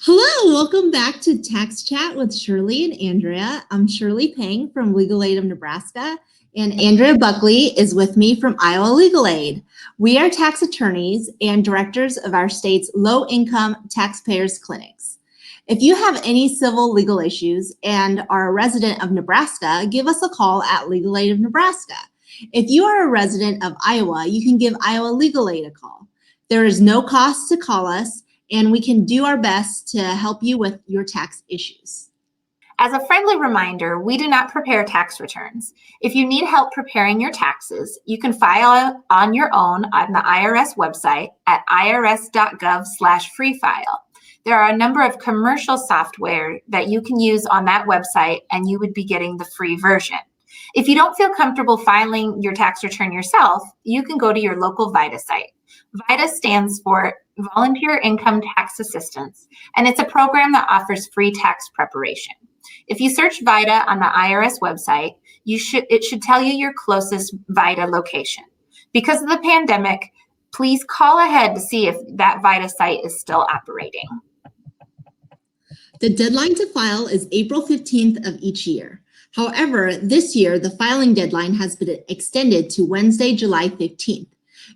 Hello, welcome back to Tax Chat with Shirley and Andrea. I'm Shirley Pang from Legal Aid of Nebraska, and Andrea Buckley is with me from Iowa Legal Aid. We are tax attorneys and directors of our state's low-income taxpayers clinics. If you have any civil legal issues and are a resident of Nebraska, give us a call at Legal Aid of Nebraska. If you are a resident of Iowa, you can give Iowa Legal Aid a call. There is no cost to call us, and we can do our best to help you with your tax issues. As a friendly reminder, we do not prepare tax returns. If you need help preparing your taxes, you can file on your own on the IRS website at irs.gov/freefile. There are a number of commercial software that you can use on that website, and you would be getting the free version. If you don't feel comfortable filing your tax return yourself, you can go to your local VITA site. VITA stands for Volunteer Income Tax Assistance, and it's a program that offers free tax preparation. If you search VITA on the IRS website, it should tell you your closest VITA location. Because of the pandemic, please call ahead to see if that VITA site is still operating. The deadline to file is April 15th of each year. However, this year, the filing deadline has been extended to Wednesday, July 15th.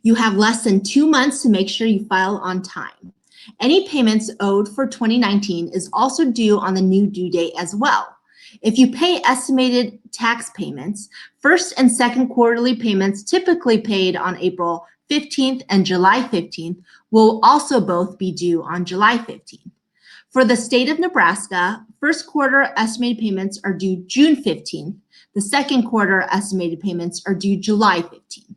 You have less than 2 months to make sure you file on time. Any payments owed for 2019 is also due on the new due date as well. If you pay estimated tax payments, first and second quarterly payments typically paid on April 15th and July 15th will also both be due on July 15th. For the state of Nebraska, first quarter estimated payments are due June 15th. The second quarter estimated payments are due July 15th.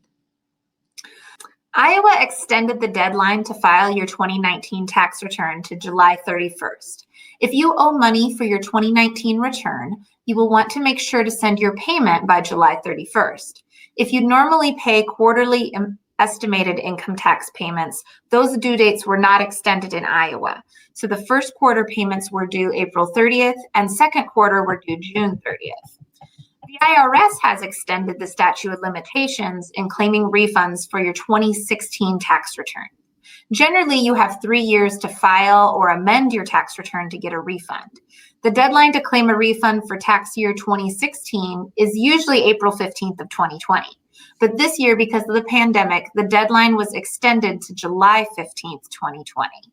Iowa extended the deadline to file your 2019 tax return to July 31st. If you owe money for your 2019 return, you will want to make sure to send your payment by July 31st. If you normally pay quarterly estimated income tax payments, those due dates were not extended in Iowa. So the first quarter payments were due April 30th and second quarter were due June 30th. The IRS has extended the statute of limitations in claiming refunds for your 2016 tax return. Generally, you have 3 years to file or amend your tax return to get a refund. The deadline to claim a refund for tax year 2016 is usually April 15th of 2020. But this year, because of the pandemic, the deadline was extended to July 15th, 2020.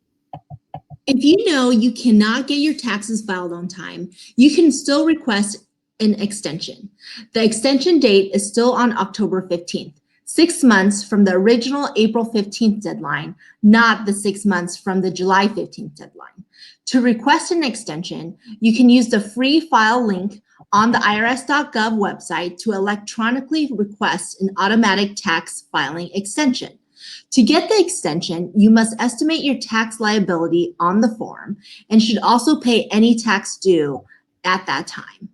If you know you cannot get your taxes filed on time, you can still request an extension. The extension date is still on October 15th, 6 months from the original April 15th deadline, not the 6 months from the July 15th deadline. To request an extension, you can use the free file link on the irs.gov website to electronically request an automatic tax filing extension. To get the extension, you must estimate your tax liability on the form and should also pay any tax due at that time.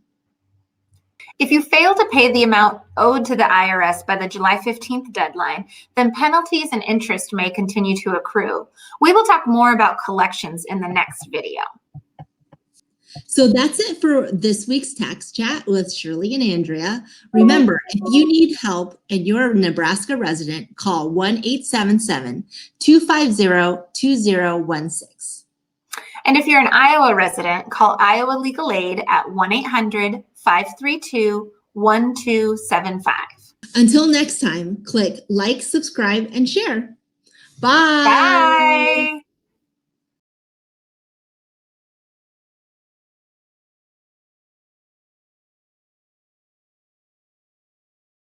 If you fail to pay the amount owed to the IRS by the July 15th deadline, then penalties and interest may continue to accrue. We will talk more about collections in the next video. So that's it for this week's Tax Chat with Shirley and Andrea. Remember, if you need help and you're a Nebraska resident, call 1-877-250-2016. And if you're an Iowa resident, call Iowa Legal Aid at 1-800-532-1275. Until next time, click like, subscribe, and share. Bye. Bye.